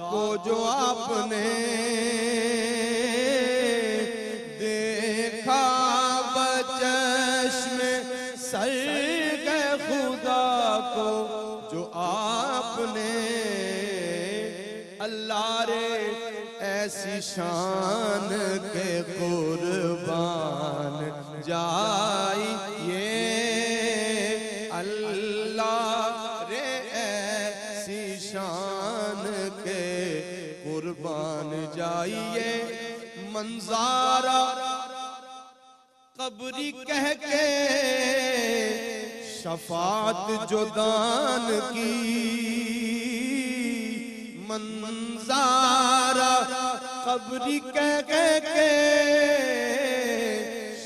کو جو آپ نے دیکھا بچشم سرگ خدا کو جو آپ نے، اللہ رے ایسی شان کے قربان جائیے، اللہ رے ایسی شان کے قربان جائیے۔ منظارہ قبری کہہ کے شفاعت جو دان کی، منظارہ قبری کہہ کے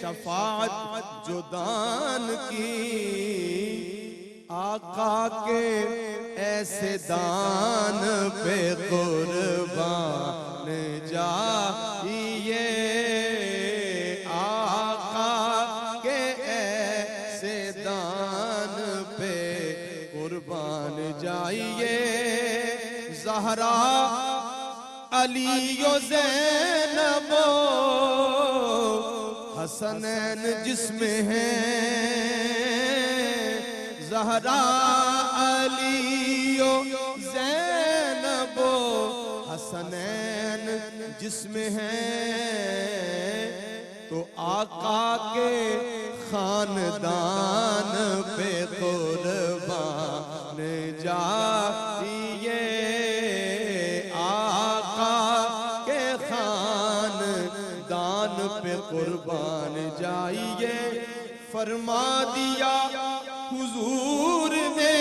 شفاعت جو دان کی، آقا کے ایسے دان پہ قربان جائیے، آقا کے ایسے دان پہ قربان جائیے۔ زہرا علی و زینب و حسنین جس میں ہیں، زہرا علی و زینب و حسنین جس میں ہیں، تو آقا کے خاندان پہ قربان جائیے، آقا کے خاندان پہ قربان جائیے۔ فرما دیا حضور نے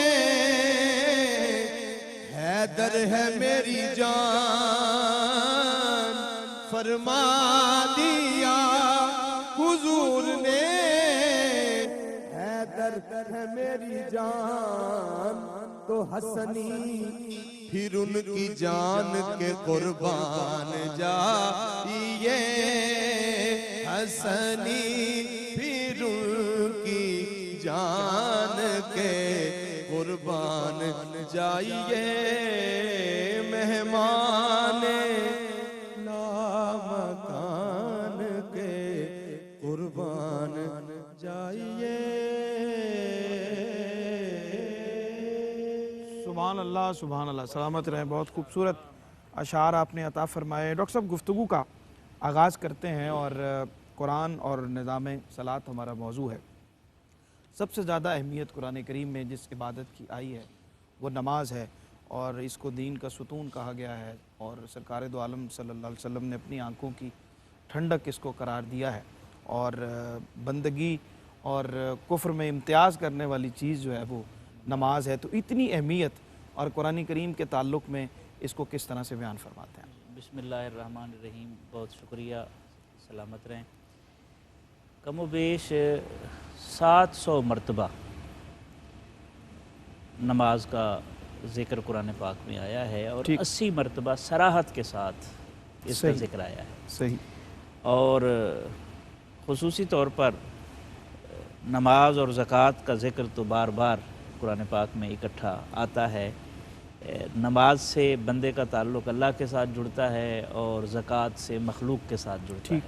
حیدر ہے میری جان، فرما دیا حضور نے حیدر ہے میری جان، تو حسنی پھر ان کی جان کے قربان جائیے، حسنی پھر ان کی جان کے قربان جائیے۔ مہمان لامکان کے قربان جائیے۔ سبحان اللہ سبحان اللہ، سلامت رہیں، بہت خوبصورت اشعار آپ نے عطا فرمائے۔ ڈاکٹر صاحب گفتگو کا آغاز کرتے ہیں، اور قرآن اور نظام صلاۃ ہمارا موضوع ہے۔ سب سے زیادہ اہمیت قرآن کریم میں جس عبادت کی آئی ہے وہ نماز ہے، اور اس کو دین کا ستون کہا گیا ہے، اور سرکار دو عالم صلی اللہ علیہ وسلم نے اپنی آنکھوں کی ٹھنڈک اس کو قرار دیا ہے، اور بندگی اور کفر میں امتیاز کرنے والی چیز جو ہے وہ نماز ہے۔ تو اتنی اہمیت اور قرآن کریم کے تعلق میں اس کو کس طرح سے بیان فرماتے ہیں؟ بسم اللہ الرحمن الرحیم، بہت شکریہ، سلامت رہیں۔ کم و بیش 700 مرتبہ نماز کا ذکر قرآن پاک میں آیا ہے، اور 80 مرتبہ صراحت کے ساتھ اس کا ذکر آیا ہے۔ صحیح۔ اور خصوصی طور پر نماز اور زکوٰۃ کا ذکر تو بار بار قرآن پاک میں اکٹھا آتا ہے۔ نماز سے بندے کا تعلق اللہ کے ساتھ جڑتا ہے، اور زکوٰۃ سے مخلوق کے ساتھ جڑتا ہے۔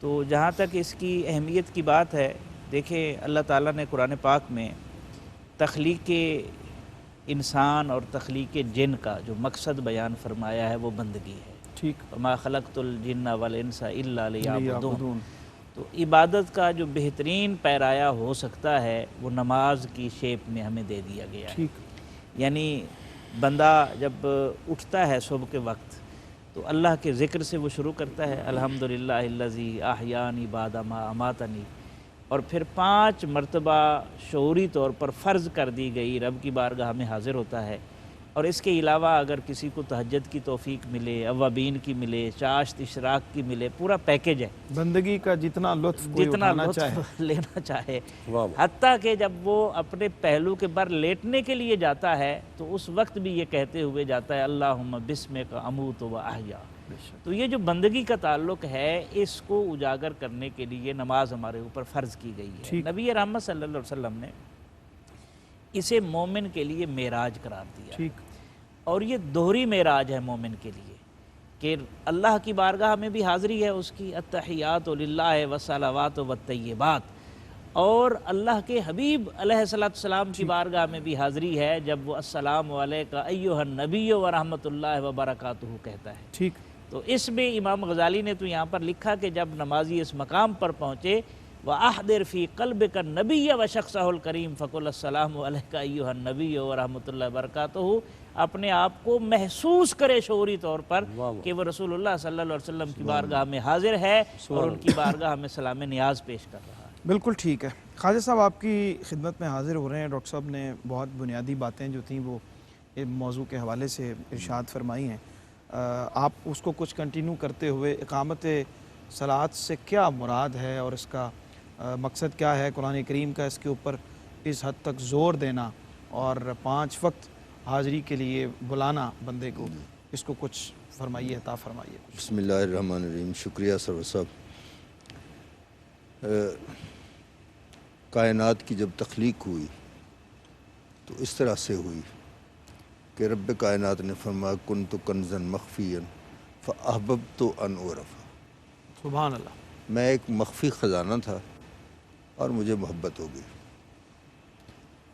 تو جہاں تک اس کی اہمیت کی بات ہے، دیکھیں اللہ تعالیٰ نے قرآن پاک میں تخلیق انسان اور تخلیق جن کا جو مقصد بیان فرمایا ہے وہ بندگی ہے۔ وَمَا خَلَقْتُ الْجِنَّ وَالْإِنسَ إِلَّا لِيَعْبُدُونَ۔ تو عبادت کا جو بہترین پیرایا ہو سکتا ہے وہ نماز کی شیپ میں ہمیں دے دیا گیا ہے۔ یعنی بندہ جب اٹھتا ہے صبح کے وقت تو اللہ کے ذکر سے وہ شروع کرتا ہے، الحمدللہ الذی احیانی بعد ما اماتنی، اور پھر 5 مرتبہ شعوری طور پر فرض کر دی گئی رب کی بارگاہ میں حاضر ہوتا ہے۔ اور اس کے علاوہ اگر کسی کو تہجد کی توفیق ملے، اوابین کی ملے، چاشت اشراق کی ملے، پورا پیکج ہے بندگی کا جتنا لطف لینا چاہے، حتیٰ کہ جب وہ اپنے پہلو کے بر لیٹنے کے لیے جاتا ہے تو اس وقت بھی یہ کہتے ہوئے جاتا ہے اللہم بسمک اموت و احیا۔ تو یہ جو بندگی کا تعلق ہے اس کو اجاگر کرنے کے لیے نماز ہمارے اوپر فرض کی گئی ہے۔ نبی رحمت صلی اللہ علیہ وسلم نے اسے مومن کے لیے معراج قرار دیا۔ اور یہ دوہری معراج ہے مومن کے لیے کہ اللہ کی بارگاہ میں بھی حاضری ہے اس کی، التحیات للہ والصلوات والطیبات، اور اللہ کے حبیب علیہ السلام کی بارگاہ میں بھی حاضری ہے جب وہ السلام علیکہ ایھا النبی ورحمۃ اللہ وبرکاتہ کہتا ہے۔ ٹھیک، تو اس میں امام غزالی نے تو یہاں پر لکھا کہ جب نمازی اس مقام پر پہنچے وَأَحْضِرْ فِي قَلْبِكَ النَّبِيَّ وَشَخْصَهُ الْكَرِيمَ فَقُلْ السَّلَامُ عَلَيْكَ أَيُّهَا النَّبِيُّ وَرَحْمَةُ اللَّهِ وَبَرَكَاتُهُ، اپنے آپ کو محسوس کرے شعوری طور پر کہ وہ رسول اللہ صلی اللہ علیہ وسلم کی بارگاہ میں حاضر ہے اور ان کی بارگاہ میں سلام نیاز پیش کر رہا ہے۔ بالکل ٹھیک ہے۔ خواجہ صاحب آپ کی خدمت میں حاضر ہو رہے ہیں۔ ڈاکٹر صاحب نے بہت بنیادی باتیں جو تھیں وہ موضوع کے حوالے سے ارشاد فرمائی ہیں۔ آپ اس کو کچھ کنٹینیو کرتے ہوئے اقامت صلاۃ سے کیا مراد ہے اور اس کا مقصد کیا ہے، قرآن کریم کا اس کے اوپر اس حد تک زور دینا اور 5 وقت حاضری کے لیے بلانا بندے کو، اس کو کچھ فرمائیے، عطا فرمائیے۔ بسم اللہ الرحمن الرحیم۔ شکریہ سرور صاحب۔ کائنات کی جب تخلیق ہوئی تو اس طرح سے ہوئی کہ رب کائنات نے فرمایا کنت کنزا مخفیا فاحببت ان اعرف، سبحان اللہ۔ میں ایک مخفی خزانہ تھا اور مجھے محبت ہو گئی۔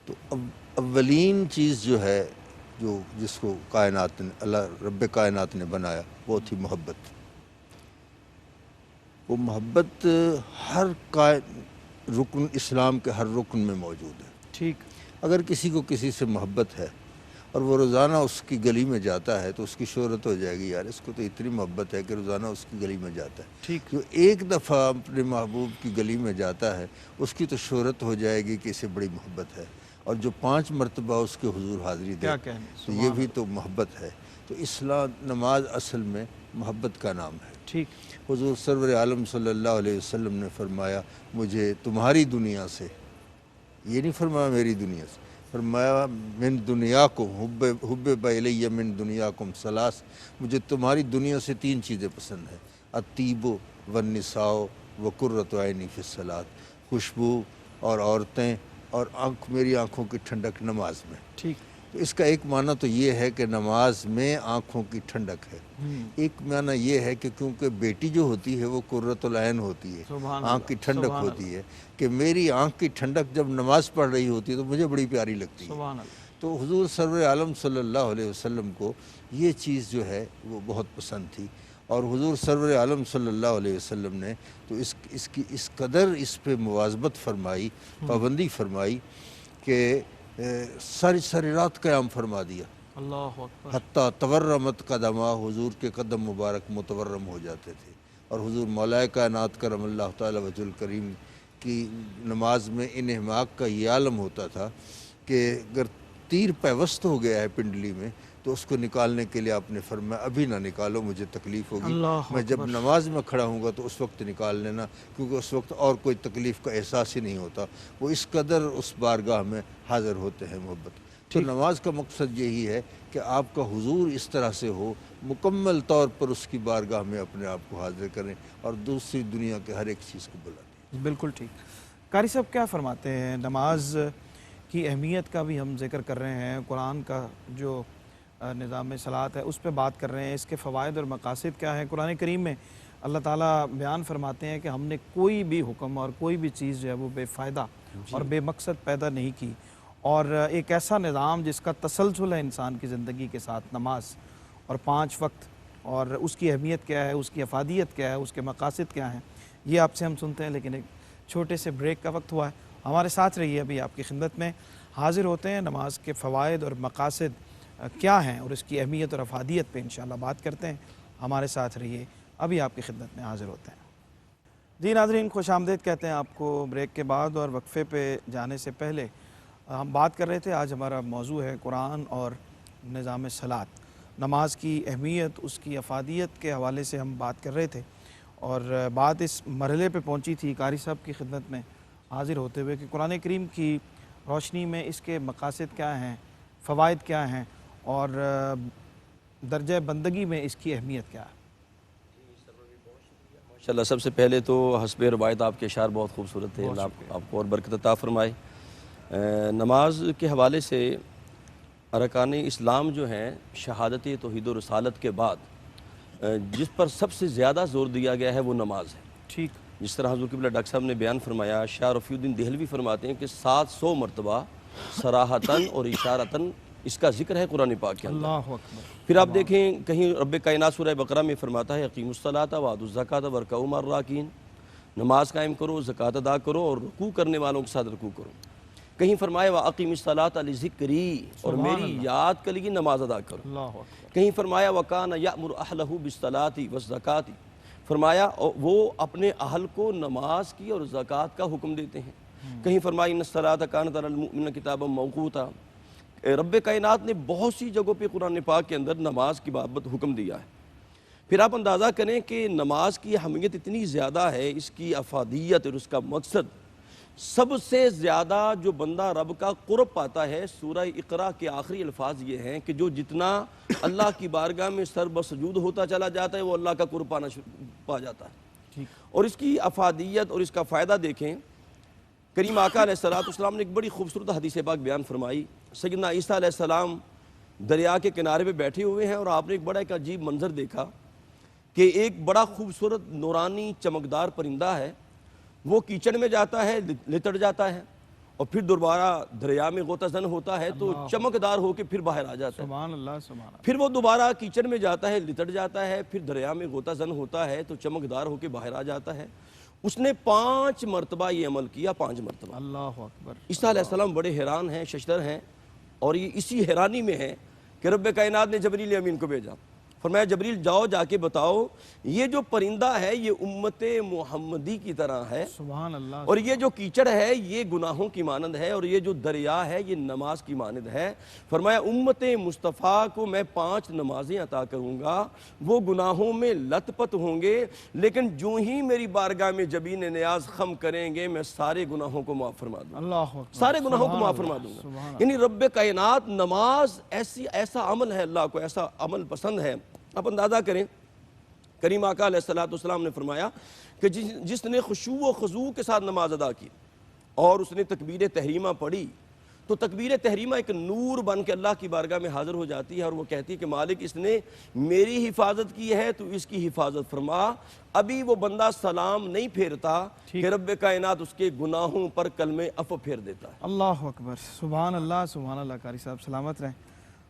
تو اولین چیز جو ہے جو جس کو کائنات نے، اللہ رب کائنات نے بنایا، وہ تھی محبت۔ وہ محبت ہر رکن اسلام کے ہر رکن میں موجود ہے۔ ٹھیک، اگر کسی کو کسی سے محبت ہے اور وہ روزانہ اس کی گلی میں جاتا ہے تو اس کی شہرت ہو جائے گی، یار اس کو تو اتنی محبت ہے کہ روزانہ اس کی گلی میں جاتا ہے۔ ٹھیک، جو ایک دفعہ اپنے محبوب کی گلی میں جاتا ہے اس کی تو شہرت ہو جائے گی کہ اسے بڑی محبت ہے، اور جو 5 مرتبہ اس کے حضور حاضری دے کیا کہنے، تو یہ بھی تو محبت ہے۔ تو اسلام نماز اصل میں محبت کا نام ہے۔ ٹھیک، حضور سرور عالم صلی اللہ علیہ وسلم نے فرمایا مجھے تمہاری دنیا سے، یہ نہیں فرمایا میری دنیا سے، فرمایا من دنیاکم حبب الی من دنیاکم ثلاث، مجھے تمہاری دنیا سے 3 چیزیں پسند ہیں، الطیب والنساء وقرۃ عینی فی الصلاۃ، خوشبو اور عورتیں اور میری آنکھوں کی ٹھنڈک نماز میں۔ ٹھیک، تو اس کا ایک معنی تو یہ ہے کہ نماز میں آنکھوں کی ٹھنڈک ہے، ایک معنی یہ ہے کہ کیونکہ بیٹی جو ہوتی ہے وہ قرۃ العین ہوتی ہے، سبحان آنکھ کی اللہ، ٹھنڈک سبحان ہوتی ہے، کہ میری آنکھ کی ٹھنڈک جب نماز پڑھ رہی ہوتی ہے تو مجھے بڑی پیاری لگتی ہے۔ سبحان اللہ۔ تو حضور سرور عالم صلی اللہ علیہ وسلم کو یہ چیز جو ہے وہ بہت پسند تھی، اور حضور سرور عالم صلی اللہ علیہ وسلم نے تو اس کی اس قدر اس پہ مواظبت فرمائی، پابندی فرمائی کہ ساری رات قیام فرما دیا، اللہ اکبر۔ حتیٰ تورمت قدمہ، حضور کے قدم مبارک متورم ہو جاتے تھے، اور حضور مولا کائنات کرم اللہ تعالی وجہ الکریم کی نماز میں انہماک کا یہ عالم ہوتا تھا کہ اگر تیر پیوست ہو گیا ہے پنڈلی میں تو اس کو نکالنے کے لیے آپ نے فرمایا ابھی نہ نکالو، مجھے تکلیف ہوگی، اللہ میں جب اکبر۔ نماز میں کھڑا ہوں گا تو اس وقت نکال لینا، کیونکہ اس وقت اور کوئی تکلیف کا احساس ہی نہیں ہوتا۔ وہ اس قدر اس بارگاہ میں حاضر ہوتے ہیں محبت۔ تو نماز کا مقصد یہی ہے کہ آپ کا حضور اس طرح سے ہو، مکمل طور پر اس کی بارگاہ میں اپنے آپ کو حاضر کریں اور دوسری دنیا کے ہر ایک چیز کو بلا دیں۔ بالکل ٹھیک۔ قاری صاحب کیا فرماتے ہیں، نماز کی اہمیت کا بھی ہم ذکر کر رہے ہیں، قرآن کا جو نظام صلاۃ ہے اس پہ بات کر رہے ہیں، اس کے فوائد اور مقاصد کیا ہیں۔ قرآن کریم میں اللہ تعالیٰ بیان فرماتے ہیں کہ ہم نے کوئی بھی حکم اور کوئی بھی چیز جو ہے وہ بے فائدہ اور بے مقصد پیدا نہیں کی، اور ایک ایسا نظام جس کا تسلسل ہے انسان کی زندگی کے ساتھ، نماز اور 5 وقت، اور اس کی اہمیت کیا ہے، اس کی افادیت کیا ہے، اس کے مقاصد کیا ہیں، یہ آپ سے ہم سنتے ہیں۔ لیکن ایک چھوٹے سے بریک کا وقت ہوا ہے، ہمارے ساتھ رہیے، ابھی آپ کی خدمت میں حاضر ہوتے ہیں، نماز کے فوائد اور مقاصد کیا ہیں اور اس کی اہمیت اور افادیت پہ انشاءاللہ بات کرتے ہیں، ہمارے ساتھ رہیے، ابھی آپ کی خدمت میں حاضر ہوتے ہیں۔ جی ناظرین، خوش آمدید کہتے ہیں آپ کو بریک کے بعد، اور وقفے پہ جانے سے پہلے ہم بات کر رہے تھے، آج ہمارا موضوع ہے قرآن اور نظام صلاۃ، نماز کی اہمیت، اس کی افادیت کے حوالے سے ہم بات کر رہے تھے، اور بات اس مرحلے پہ پہنچی تھی قاری صاحب کی خدمت میں حاضر ہوتے ہوئے کہ قرآن کریم کی روشنی میں اس کے مقاصد کیا ہیں، فوائد کیا ہیں، اور درجہ بندگی میں اس کی اہمیت کیا ہے۔ ماشاءاللہ، سب سے پہلے تو حسب روایت آپ کے اشعار بہت خوبصورت تھے، اللہ آپ کو اور برکت عطا فرمائے۔ نماز کے حوالے سے ارکان اسلام جو ہیں شہادت توحید و رسالت کے بعد جس پر سب سے زیادہ زور دیا گیا ہے وہ نماز ہے. ٹھیک. جس طرح حضور قبلہ ڈاکٹر صاحب نے بیان فرمایا، شاہ رفیع الدین دہلوی فرماتے ہیں کہ 700 مرتبہ صراحتاً اور اشارتاً اس کا ذکر ہے قرآن پاک کے اندر. اللہ اکبر. پھر آپ دیکھیں کہیں رب کائنات سورہ بقرہ میں فرماتا ہے اقیموا الصلاۃ وآتوا الزکاۃ وارکعوا مع الراکعین، نماز قائم کرو، زکوٰۃ ادا کرو اور رکوع کرنے والوں کے ساتھ رکوع کرو. کہیں فرمایا واقیم الصلاۃ لذکری، اور میری یاد کے لیے نماز ادا کرو. اللہ اکبر. کہیں فرمایا وکان یأمر اہلہ بالصلاۃ والزکاۃ، فرمایا وہ اپنے اہل کو نماز کی اور زکوٰۃ کا حکم دیتے ہیں. کہیں فرمایا ان الصلاۃ کانت علی المؤمنین کتابا موقوتا. رب کائنات نے بہت سی جگہوں پہ قرآن پاک کے اندر نماز کی بابت حکم دیا ہے. پھر آپ اندازہ کریں کہ نماز کی اہمیت اتنی زیادہ ہے، اس کی افادیت اور اس کا مقصد، سب سے زیادہ جو بندہ رب کا قرب پاتا ہے سورہ اقرا کے آخری الفاظ یہ ہیں کہ جو جتنا اللہ کی بارگاہ میں سر بسجود ہوتا چلا جاتا ہے وہ اللہ کا قرب پا جاتا ہے. اور اس کی افادیت اور اس کا فائدہ دیکھیں. کریم آقا علیہ السلام نے ایک بڑی خوبصورت حدیث پاک بیان فرمائی. سیدنا عیسیٰ علیہ السلام دریا کے کنارے پہ بیٹھے ہوئے ہیں اور آپ نے ایک بڑا ایک عجیب منظر دیکھا کہ ایک بڑا خوبصورت نورانی چمکدار پرندہ ہے، وہ کیچڑ میں جاتا ہے، لتڑ جاتا ہے اور پھر دوبارہ دریا میں غوطہ زن ہوتا ہے تو چمکدار ہو کے پھر باہر آ جاتا ہے. سبحان اللہ سبحان اللہ. پھر وہ دوبارہ کیچڑ میں جاتا ہے، لتڑ جاتا ہے، پھر دریا میں غوطہ زن ہوتا ہے تو چمکدار ہو کے باہر آ جاتا ہے. اس نے 5 مرتبہ یہ عمل کیا، 5 مرتبہ. اللہ اکبر. عیسیٰ علیہ السلام بڑے حیران ہیں، ششدر ہیں، اور یہ اسی حیرانی میں ہے کہ رب کائنات نے جبریل امین کو بھیجا. فرمایا جبریل جاؤ جا کے بتاؤ یہ جو پرندہ ہے یہ امت محمدی کی طرح ہے، سبحان اللہ. اور یہ جو کیچڑ ہے یہ گناہوں کی مانند ہے، اور یہ جو دریا ہے یہ نماز کی مانند ہے. فرمایا امت مصطفیٰ کو میں 5 نمازیں عطا کروں گا، وہ گناہوں میں لت پت ہوں گے، لیکن جو ہی میری بارگاہ میں جبین نیاز خم کریں گے میں سارے گناہوں کو معاف فرما دوں گا. اللہ اکبر. سارے گناہوں کو معاف فرما دوں گا. یعنی رب کائنات نماز ایسا عمل ہے، اللہ کو ایسا عمل پسند ہے. آپ اندازہ کریں کریم آقا علیہ السلام نے فرمایا کہ جس نے خشوع و خضوع کے ساتھ نماز ادا کی اور اس نے تکبیر تحریمہ پڑھی تو تکبیر تحریمہ ایک نور بن کے اللہ کی بارگاہ میں حاضر ہو جاتی ہے اور وہ کہتی ہے کہ مالک اس نے میری حفاظت کی ہے تو اس کی حفاظت فرما. ابھی وہ بندہ سلام نہیں پھیرتا کہ رب کائنات اس کے گناہوں پر کلمہ عفو پھیر دیتا ہے. اللہ اکبر. سبحان اللہ سبحان اللہ. قاری صاحب سلامت رہیں.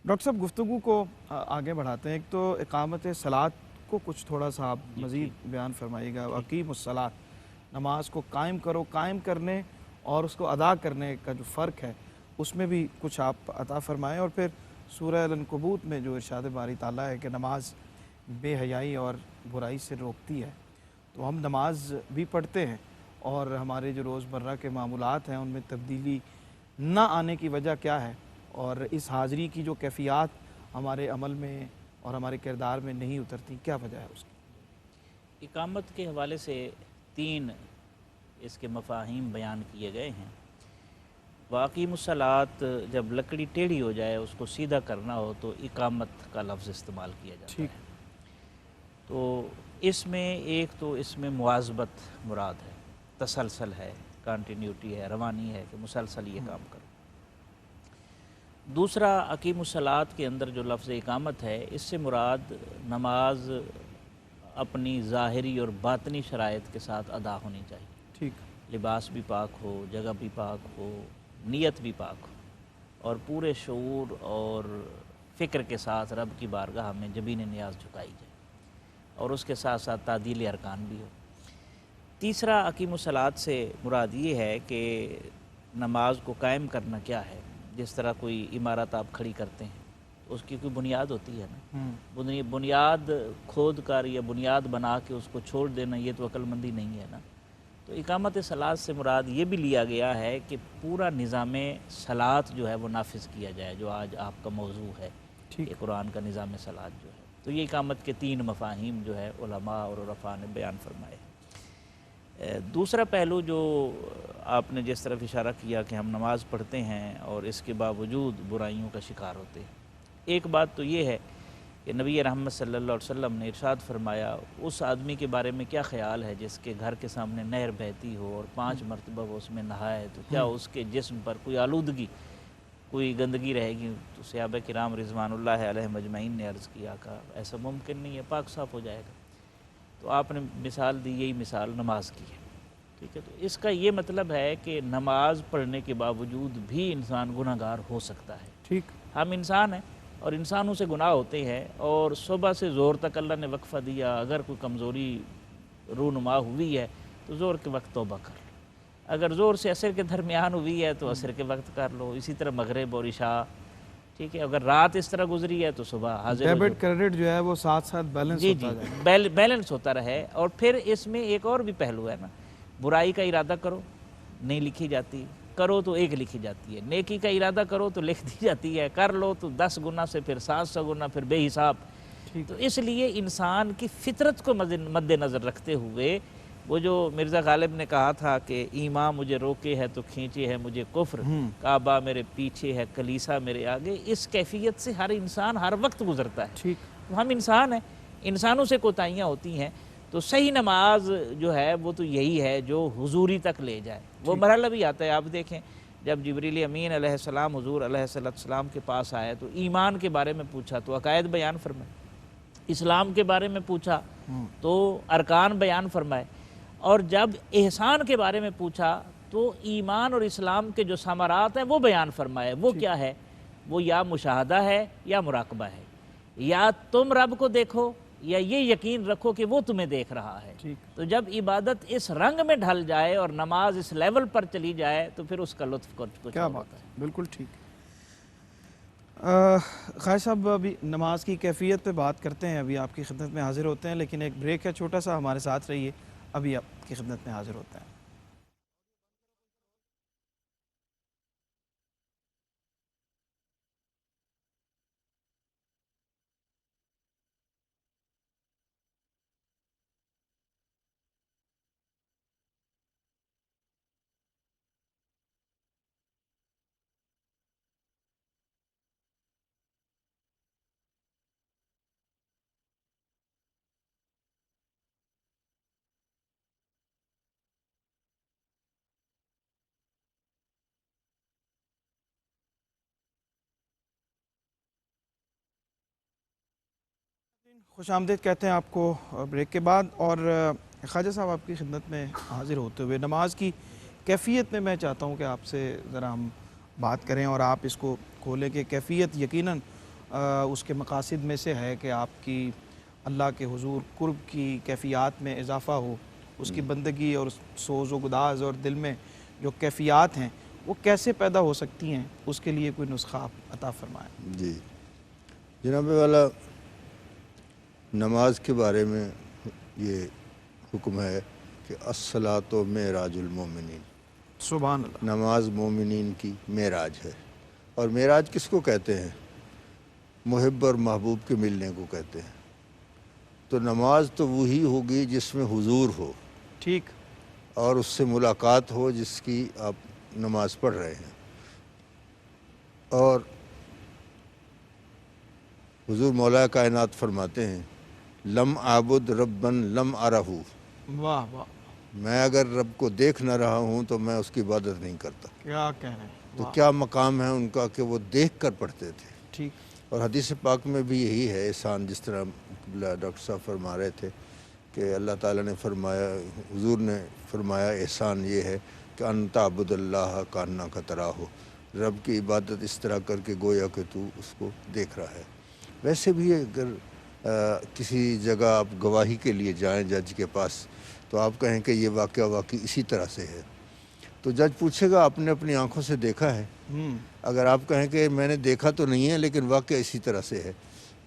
ڈاکٹر صاحب گفتگو کو آگے بڑھاتے ہیں. ایک تو اقامت صلاۃ کو کچھ تھوڑا سا آپ مزید بیان فرمائیے گا. اقیم الصلاۃ، نماز کو قائم کرو، قائم کرنے اور اس کو ادا کرنے کا جو فرق ہے اس میں بھی کچھ آپ عطا فرمائیں. اور پھر سورہ العنکبوت میں جو ارشاد باری تعالیٰ ہے کہ نماز بے حیائی اور برائی سے روکتی ہے، تو ہم نماز بھی پڑھتے ہیں اور ہمارے جو روزمرہ کے معمولات ہیں ان میں تبدیلی نہ آنے کی وجہ کیا ہے، اور اس حاضری کی جو کیفیات ہمارے عمل میں اور ہمارے کردار میں نہیں اترتی، کیا وجہ ہے اس کی؟ اقامت کے حوالے سے 3 اس کے مفاہیم بیان کیے گئے ہیں. واقیم الصلاۃ، جب لکڑی ٹیڑھی ہو جائے اس کو سیدھا کرنا ہو تو اقامت کا لفظ استعمال کیا جاتا ہے. تو اس میں ایک تو اس میں مواظبت مراد ہے، تسلسل ہے، کانٹینیوٹی ہے، روانی ہے کہ مسلسل یہ کام کرو. دوسرا اقیم الصلاۃ کے اندر جو لفظ اقامت ہے اس سے مراد نماز اپنی ظاہری اور باطنی شرائط کے ساتھ ادا ہونی چاہیے. ٹھیک. لباس بھی پاک ہو، جگہ بھی پاک ہو، نیت بھی پاک ہو، اور پورے شعور اور فکر کے ساتھ رب کی بارگاہ میں جبین نیاز جھکائی جائے، اور اس کے ساتھ ساتھ تعدیل ارکان بھی ہو. تیسرا اقیم الصلاۃ سے مراد یہ ہے کہ نماز کو قائم کرنا کیا ہے. جس طرح کوئی عمارت آپ کھڑی کرتے ہیں اس کی کوئی بنیاد ہوتی ہے نا، بنیاد کھود کر یا بنیاد بنا کے اس کو چھوڑ دینا یہ تو عقل مندی نہیں ہے نا. تو اقامت صلاۃ سے مراد یہ بھی لیا گیا ہے کہ پورا نظام صلاۃ جو ہے وہ نافذ کیا جائے، جو آج آپ کا موضوع ہے کہ قرآن کا نظام صلاۃ جو ہے. تو یہ اقامت کے 3 مفاہیم جو ہے علماء اور عرفاء نے بیان فرمائے. دوسرا پہلو جو آپ نے جس طرف اشارہ کیا کہ ہم نماز پڑھتے ہیں اور اس کے باوجود برائیوں کا شکار ہوتے ہیں. ایک بات تو یہ ہے کہ نبی رحمت صلی اللہ علیہ وسلم نے ارشاد فرمایا اس آدمی کے بارے میں کیا خیال ہے جس کے گھر کے سامنے نہر بہتی ہو اور 5 مرتبہ وہ اس میں نہائے تو کیا اس کے جسم پر کوئی آلودگی کوئی گندگی رہے گی تو صحابہ کرام رضوان اللہ علیہ مجمعین نے عرض کیا آقا ایسا ممکن نہیں ہے، پاک صاف ہو جائے گا. تو آپ نے مثال دی، یہی مثال نماز کی ہے. ٹھیک ہے، تو اس کا یہ مطلب ہے کہ نماز پڑھنے کے باوجود بھی انسان گناہ گار ہو سکتا ہے. ٹھیک. ہم انسان ہیں اور انسانوں سے گناہ ہوتے ہیں، اور صبح سے زور تک اللہ نے وقفہ دیا، اگر کوئی کمزوری رونما ہوئی ہے تو زور کے وقت توبہ کر لو، اگر زور سے عصر کے درمیان ہوئی ہے تو عصر کے وقت کر لو، اسی طرح مغرب اور عشاء. ٹھیک ہے، اگر رات اس طرح گزری ہے تو صبح حاضر ہو جاؤ. ڈیبٹ کریڈٹ جو ہے وہ ساتھ ساتھ بیلنس جی ہوتا جی جائے. بیلنس ہوتا رہے. اور پھر اس میں ایک اور بھی پہلو ہے نا، برائی کا ارادہ کرو نہیں لکھی جاتی، کرو تو 1 لکھی جاتی ہے. نیکی کا ارادہ کرو تو لکھ دی جاتی ہے، کر لو تو 10 گنا سے پھر 700 گنا، پھر بے حساب. تو اس لیے انسان کی فطرت کو مد نظر رکھتے ہوئے وہ جو مرزا غالب نے کہا تھا کہ ایمان مجھے روکے ہے تو کھینچے ہے مجھے کفر، کعبہ میرے پیچھے ہے کلیسا میرے آگے، اس کیفیت سے ہر انسان ہر وقت گزرتا ہے. ٹھیک. ہم انسان ہیں، انسانوں سے کوتاہیاں ہوتی ہیں. تو صحیح نماز جو ہے وہ تو یہی ہے جو حضوری تک لے جائے. وہ مرحلہ بھی آتا ہے، آپ دیکھیں جب جبریل امین علیہ السلام حضور علیہ السلام کے پاس آئے تو ایمان کے بارے میں پوچھا تو عقائد بیان فرمائے، اسلام کے بارے میں پوچھا تو ارکان بیان فرمائے، اور جب احسان کے بارے میں پوچھا تو ایمان اور اسلام کے جو ثمرات ہیں وہ بیان فرمائے. وہ کیا ہے؟ وہ یا مشاہدہ ہے یا مراقبہ ہے، یا تم رب کو دیکھو یا یہ یقین رکھو کہ وہ تمہیں دیکھ رہا ہے. تو جب عبادت اس رنگ میں ڈھل جائے اور نماز اس لیول پر چلی جائے تو پھر اس کا لطف کچھ کیا اور بات ہوتا ہے. ہے، بالکل ٹھیک. خواجہ صاحب ابھی نماز کی کیفیت پہ بات کرتے ہیں، ابھی آپ کی خدمت میں حاضر ہوتے ہیں، لیکن ایک بریک ہے چھوٹا سا، ہمارے ساتھ رہیے، ابھی آپ کی خدمت میں حاضر ہوتے ہیں. خوش آمدید کہتے ہیں آپ کو بریک کے بعد. اور خواجہ صاحب آپ کی خدمت میں حاضر ہوتے ہوئے نماز کی کیفیت میں چاہتا ہوں کہ آپ سے ذرا ہم بات کریں اور آپ اس کو کھولیں کہ کیفیت یقیناً اس کے مقاصد میں سے ہے کہ آپ کی اللہ کے حضور قرب کی کیفیات میں اضافہ ہو، اس کی بندگی اور سوز و گداز اور دل میں جو کیفیات ہیں وہ کیسے پیدا ہو سکتی ہیں، اس کے لیے کوئی نسخہ آپ عطا فرمائیں. جی جناب والا، نماز کے بارے میں یہ حکم ہے کہ الصلاۃ معراج المومنین، سبحان اللہ. نماز مومنین کی معراج ہے. اور معراج کس کو کہتے ہیں؟ محب اور محبوب کے ملنے کو کہتے ہیں. تو نماز تو وہی ہوگی جس میں حضور ہو، ٹھیک، اور اس سے ملاقات ہو جس کی آپ نماز پڑھ رہے ہیں. اور حضور مولا کائنات فرماتے ہیں لم عابد ربن لم ارہو، واہ واہ، میں اگر رب کو دیکھ نہ رہا ہوں تو میں اس کی عبادت نہیں کرتا. کیا کہہ رہے ہیں. تو کیا مقام ہے ان کا کہ وہ دیکھ کر پڑھتے تھے. ٹھیک. اور حدیث پاک میں بھی یہی ہے احسان، جس طرح ڈاکٹر صاحب فرما رہے تھے کہ اللہ تعالیٰ نے فرمایا، حضور نے فرمایا احسان یہ ہے کہ ان تعبد اللہ کانک تراہ ہو، رب کی عبادت اس طرح کر کے گویا کہ تو اس کو دیکھ رہا ہے. ویسے بھی اگر کسی جگہ آپ گواہی کے لیے جائیں جج کے پاس تو آپ کہیں کہ یہ واقعہ واقعی اسی طرح سے ہے، تو جج پوچھے گا آپ نے اپنی آنکھوں سے دیکھا ہے؟ اگر آپ کہیں کہ میں نے دیکھا تو نہیں ہے لیکن واقعہ اسی طرح سے ہے،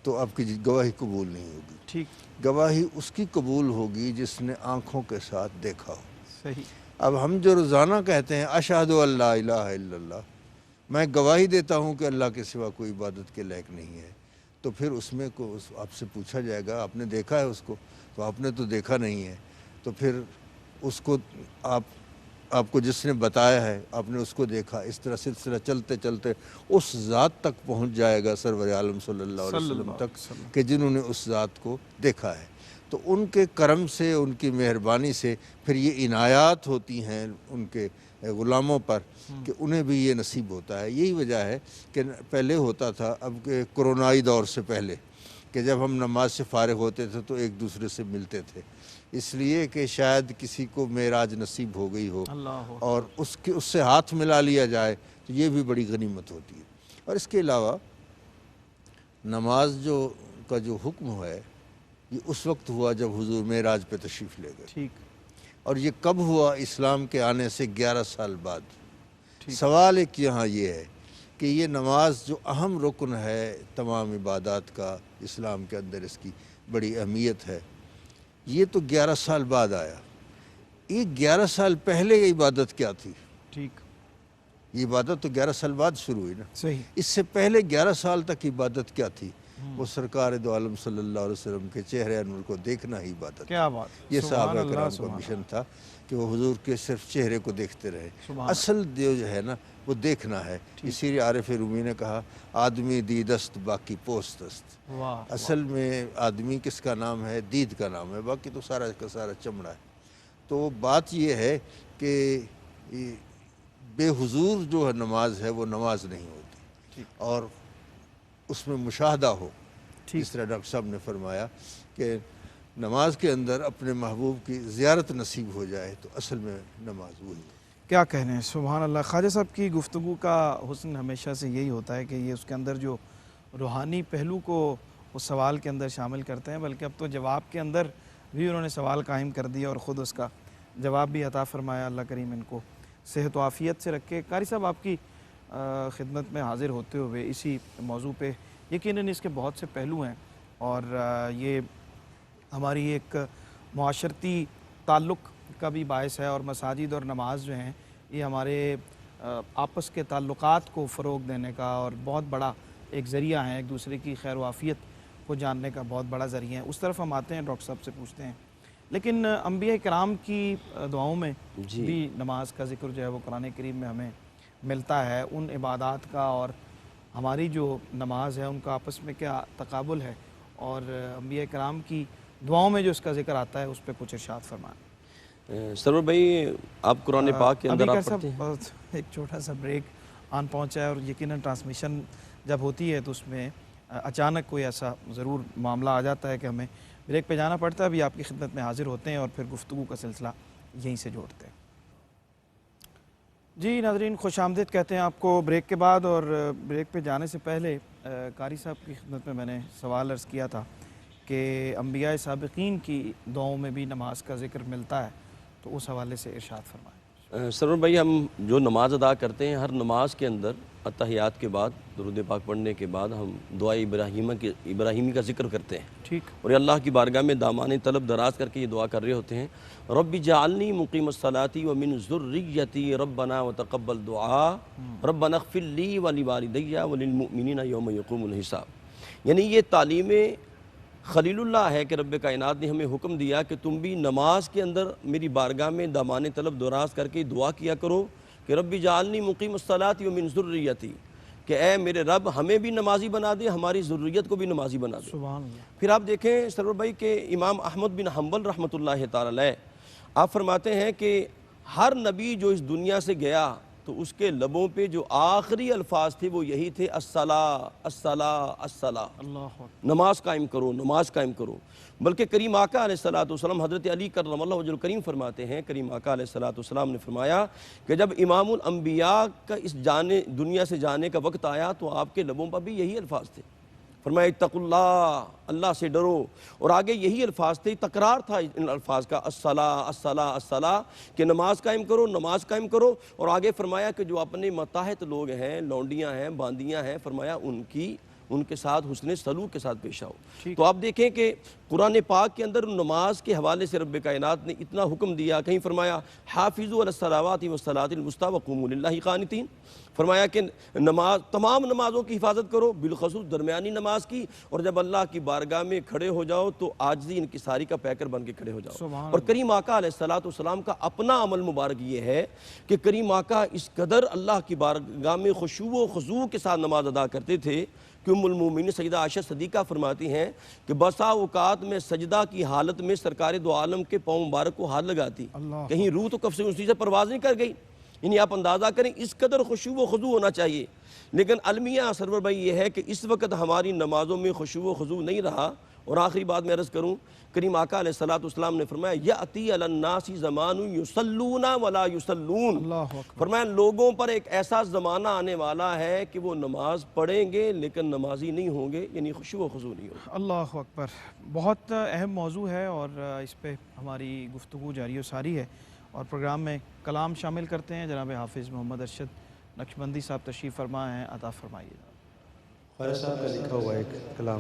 تو آپ کی گواہی قبول نہیں ہوگی. ٹھیک. گواہی اس کی قبول ہوگی جس نے آنکھوں کے ساتھ دیکھا ہو. صحیح. اب ہم جو روزانہ کہتے ہیں اشہد ان لا الہ الا اللہ، میں گواہی دیتا ہوں کہ اللہ کے سوا کوئی عبادت کے لائق نہیں ہے، تو پھر اس میں آپ سے پوچھا جائے گا آپ نے دیکھا ہے اس کو؟ تو آپ نے تو دیکھا نہیں ہے، تو پھر اس کو آپ آپ کو جس نے بتایا ہے آپ نے اس کو دیکھا، اس طرح سلسلہ چلتے چلتے اس ذات تک پہنچ جائے گا سرور عالم صلی اللہ علیہ وسلم تک کہ جنہوں نے اس ذات کو دیکھا ہے۔ تو ان کے کرم سے، ان کی مہربانی سے پھر یہ عنایات ہوتی ہیں ان کے غلاموں پر کہ انہیں بھی یہ نصیب ہوتا ہے۔ یہی وجہ ہے کہ پہلے ہوتا تھا، اب کہ کرونائی دور سے پہلے، کہ جب ہم نماز سے فارغ ہوتے تھے تو ایک دوسرے سے ملتے تھے، اس لیے کہ شاید کسی کو معراج نصیب ہو گئی ہو اور اس سے ہاتھ ملا لیا جائے تو یہ بھی بڑی غنیمت ہوتی ہے۔ اور اس کے علاوہ نماز کا جو حکم ہے یہ اس وقت ہوا جب حضور معراج پہ تشریف لے گئے، ٹھیک، اور یہ کب ہوا؟ اسلام کے آنے سے 11 سال بعد۔ سوال ایک یہاں یہ ہے کہ یہ نماز جو اہم رکن ہے تمام عبادات کا اسلام کے اندر، اس کی بڑی اہمیت ہے، یہ تو 11 سال بعد آیا۔ یہ 11 سال پہلے یہ عبادت کیا تھی؟ ٹھیک، یہ عبادت تو 11 سال بعد شروع ہوئی نا۔ صحیح۔ اس سے پہلے 11 سال تک عبادت کیا تھی؟ وہ سرکار دو عالم صلی اللہ علیہ وسلم کے چہرے انور کو دیکھنا ہی عبادت۔ کیا بات، یہ صحابہ کرام کا مشن تھا کہ وہ حضور کے صرف چہرے کو دیکھتے رہے۔ اصل جو ہے نا وہ دیکھنا ہے۔ اسی لیے عارف رومی نے کہا آدمی دیدست باقی پوست است۔ اصل میں آدمی کس کا نام ہے؟ دید کا نام ہے، باقی تو سارا کا سارا چمڑا ہے۔ تو بات یہ ہے کہ بے حضور جو ہے نماز ہے وہ نماز نہیں ہوتی، اور اس میں مشاہدہ ہو، جس طرح ڈاکٹر صاحب نے فرمایا کہ نماز کے اندر اپنے محبوب کی زیارت نصیب ہو جائے تو اصل میں نماز وہی ہے۔ کیا کہنے ہیں، سبحان اللہ۔ خواجہ صاحب کی گفتگو کا حسن ہمیشہ سے یہی ہوتا ہے کہ یہ اس کے اندر جو روحانی پہلو کو اس سوال کے اندر شامل کرتے ہیں، بلکہ اب تو جواب کے اندر بھی انہوں نے سوال قائم کر دیا اور خود اس کا جواب بھی عطا فرمایا۔ اللہ کریم ان کو صحت و عافیت سے رکھے۔ قاری صاحب، آپ کی خدمت میں حاضر ہوتے ہوئے اسی موضوع پہ یقیناً اس کے بہت سے پہلو ہیں، اور یہ ہماری ایک معاشرتی تعلق کا بھی باعث ہے، اور مساجد اور نماز جو ہیں یہ ہمارے آپس کے تعلقات کو فروغ دینے کا اور بہت بڑا ایک ذریعہ ہیں، ایک دوسرے کی خیر و عافیت کو جاننے کا بہت بڑا ذریعہ ہے۔ اس طرف ہم آتے ہیں، ڈاکٹر صاحب سے پوچھتے ہیں، لیکن انبیاء کرام کی دعاؤں میں بھی نماز کا ذکر جو ہے وہ قرآن کریم میں ہمیں ملتا ہے۔ ان عبادات کا اور ہماری جو نماز ہے ان کا آپس میں کیا تقابل ہے، اور انبیاء کرام کی دعاؤں میں جو اس کا ذکر آتا ہے اس پہ کچھ ارشاد فرمائیں۔ سرور بھائی، آپ قرآن پاک کے اندر آپ پڑھتے ہیں؟ ایک چھوٹا سا بریک آن پہنچا ہے، اور یقیناً ٹرانسمیشن جب ہوتی ہے تو اس میں اچانک کوئی ایسا ضرور معاملہ آ جاتا ہے کہ ہمیں بریک پہ جانا پڑتا ہے۔ ابھی آپ کی خدمت میں حاضر ہوتے ہیں اور پھر گفتگو کا سلسلہ یہیں سے جوڑتے ہیں۔ جی ناظرین، خوش آمدید کہتے ہیں آپ کو بریک کے بعد، اور بریک پہ جانے سے پہلے قاری صاحب کی خدمت میں نے سوال عرض کیا تھا کہ انبیاء سابقین کی دعاؤں میں بھی نماز کا ذکر ملتا ہے، تو اس حوالے سے ارشاد فرمائیں۔ سرور بھائی، ہم جو نماز ادا کرتے ہیں، ہر نماز کے اندر اتحیات کے بعد، درود پاک پڑھنے کے بعد ہم دعائے ابراہیمی کا ذکر کرتے ہیں، ٹھیک، اور یہ اللہ کی بارگاہ میں دامان طلب دراز کر کے یہ دعا کر رہے ہوتے ہیں، رب جعلنی مقیم الصلاۃ ومن ذریتی ربنا وتقبل دعا ربنا اغفر لی ولوالدی وللمؤمنین یوم یقوم الحساب۔ یعنی یہ تعلیم خلیل اللہ ہے کہ رب کائنات نے ہمیں حکم دیا کہ تم بھی نماز کے اندر میری بارگاہ میں دامان طلب دراز کر کے دعا کیا کرو کہ رب جعلنی مقیم الصلاۃ ومن ذریتی، کہ اے میرے رب ہمیں بھی نمازی بنا دے، ہماری ذریت کو بھی نمازی بنا دے۔ سبحان اللہ۔ پھر آپ دیکھیں سرور بھائی کہ امام احمد بن حنبل رحمۃ اللہ تعالی علیہ آپ فرماتے ہیں کہ ہر نبی جو اس دنیا سے گیا تو اس کے لبوں پہ جو آخری الفاظ تھے وہ یہی تھے، الصلاۃ الصلاۃ الصلاۃ، نماز قائم کرو، نماز قائم کرو۔ بلکہ کریم آقا علیہ السلام حضرت علی کرم اللہ وجہ الکریم فرماتے ہیں، کریم آقا علیہ السلام نے فرمایا کہ جب امام الانبیاء کا اس دنیا سے جانے کا وقت آیا تو آپ کے لبوں پر بھی یہی الفاظ تھے، فرمایا اتقوا اللہ، اللہ سے ڈرو، اور آگے یہی الفاظ تھے، تکرار تھا ان الفاظ کا، الصلاۃ الصلاۃ الصلاۃ، کہ نماز قائم کرو، نماز قائم کرو، اور آگے فرمایا کہ جو اپنے ماتحت لوگ ہیں، لونڈیاں ہیں، باندیاں ہیں، فرمایا ان کی ان کے ساتھ حسن سلوک کے ساتھ پیش آؤ۔ تو آپ دیکھیں کہ قرآن پاک کے اندر نماز کے حوالے سے رب کائنات نے اتنا حکم دیا، کہیں فرمایا حافظوا علی الصلوات والصلاۃ الوسطیٰ وقوموا للہ قانتین، فرمایا کہ نماز، تمام نمازوں کی حفاظت کرو، بالخصوص درمیانی نماز کی، اور جب اللہ کی بارگاہ میں کھڑے ہو جاؤ تو عاجزی انکساری کا پیکر بن کے کھڑے ہو جاؤ۔ اور کریم آقا علیہ السلام کا اپنا عمل مبارک یہ ہے کہ کریم آقا اس قدر اللہ کی بارگاہ میں خشوع و خضوع کے ساتھ نماز ادا کرتے تھے کہ ام المومنین سیدہ عائشہ صدیقہ فرماتی ہیں کہ بسا اوقات میں سجدہ کی حالت میں سرکار دو عالم کے پاؤں مبارک کو ہاتھ لگاتی، کہیں روح تو کف سے اسی سے پرواز نہیں کر گئی۔ یعنی آپ اندازہ کریں اس قدر خشوع و خضوع ہونا چاہیے، لیکن المیہ سرور بھائی یہ ہے کہ اس وقت ہماری نمازوں میں خشوع و خضوع نہیں رہا۔ اور آخری بات میں عرض کروں، کریم آقا علیہ السلام نے فرمایا یأتی علی الناس زمان یصلون ولا یصلون، فرمایا لوگوں پر ایک ایسا زمانہ آنے والا ہے کہ وہ نماز پڑھیں گے لیکن نمازی نہیں ہوں گے، یعنی خشوع و خضوع نہیں ہوگا۔ اللہ اکبر، بہت اہم موضوع ہے اور اس پہ ہماری گفتگو جاری و ساری ہے، اور پروگرام میں کلام شامل کرتے ہیں۔ جناب حافظ محمد ارشد نقشبندی صاحب تشریف فرما ہیں، عطا فرمائیے۔ خواجہ صاحب کا لکھا ہوا ایک کلام۔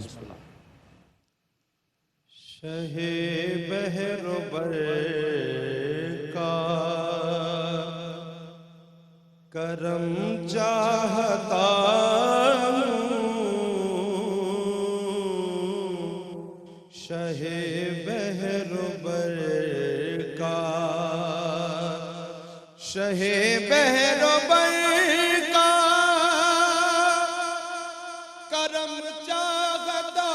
شہ بحر و بر کا کرم چاہتا ہوں، شہ بحر و بر کا، شہ بحر و بر کا کرم چاہتا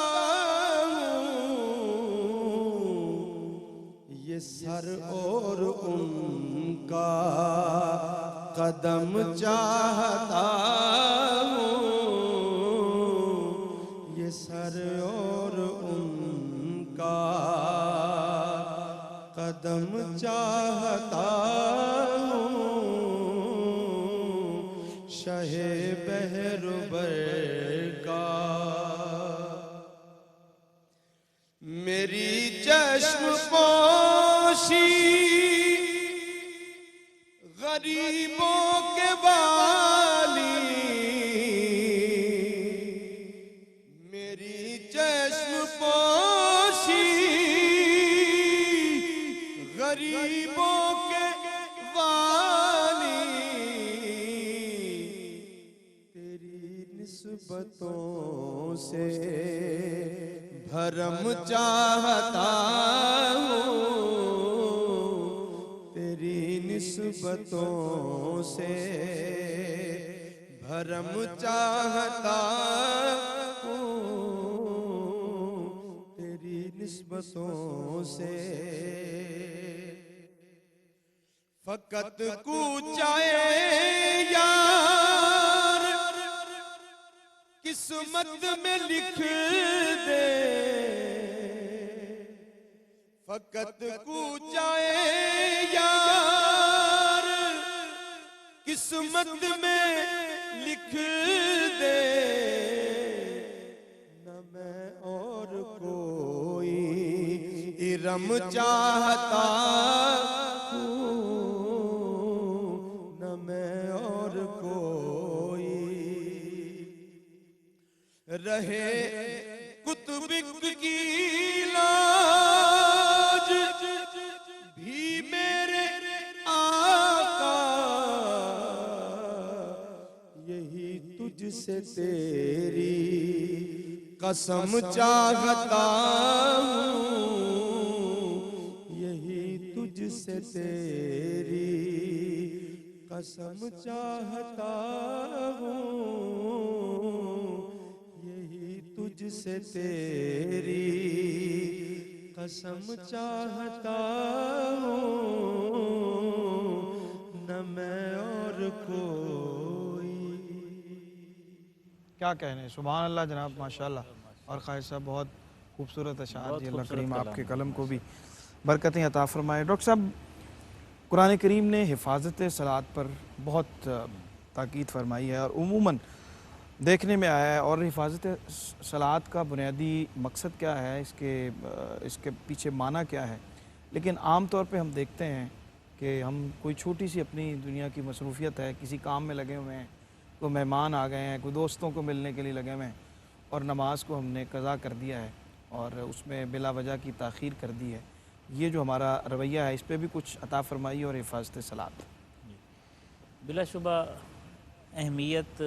یہ سر اور ان کا قدم چاہتا ہوں، یہ سر اور ان کا قدم چاہتا ہوں، شہ بحر بر کا میری چشم پوشی غریبوں کے والی، میری چشم پوشی غریبوں کے والی، تیری نسبتوں سے بھرم چاہتا ہوں، تیری نسبتوں سے بھرم چاہتا ہوں، تیری نسبتوں سے فقط کوچائے یار قسمت میں لکھ دے، فقط کوچائے یار قسمت میں لکھ دے، نہ میں اور کوئی ارم چاہتا ہوں، نہ میں اور کوئی رہے قطب کی لاج بھی میرے آقا، یہی تجھ سے تیری قسم چاہتا ہوں، یہی تجھ سے تیری قسم چاہتا ہوں، یہی تجھ سے تیری قسم چاہتا ہوں، نہ میں اور کوئی۔ کیا کہنے، سبحان اللہ جناب، ماشاءاللہ۔ اور خواجہ صاحب بہت خوبصورت اشعار جی، اللہ کریم آپ کے قلم کو بھی برکتیں عطا فرمائے۔ ڈاکٹر صاحب، قرآن کریم نے حفاظت صلاۃ پر بہت تاکید فرمائی ہے، اور عموماً دیکھنے میں آیا ہے، اور حفاظت صلاۃ کا بنیادی مقصد کیا ہے، اس کے پیچھے معنی کیا ہے، لیکن عام طور پہ ہم دیکھتے ہیں کہ ہم کوئی چھوٹی سی اپنی دنیا کی مصروفیت ہے، کسی کام میں لگے ہوئے ہیں، کوئی مہمان آ گئے ہیں، کوئی دوستوں کو ملنے کے لیے لگے ہوئے ہیں، اور نماز کو ہم نے قضا کر دیا ہے اور اس میں بلا وجہ کی تاخیر کر دی ہے، یہ جو ہمارا رویہ ہے اس پہ بھی کچھ عطا فرمائیے اور حفاظت صلات۔ بلا شبہ اہمیت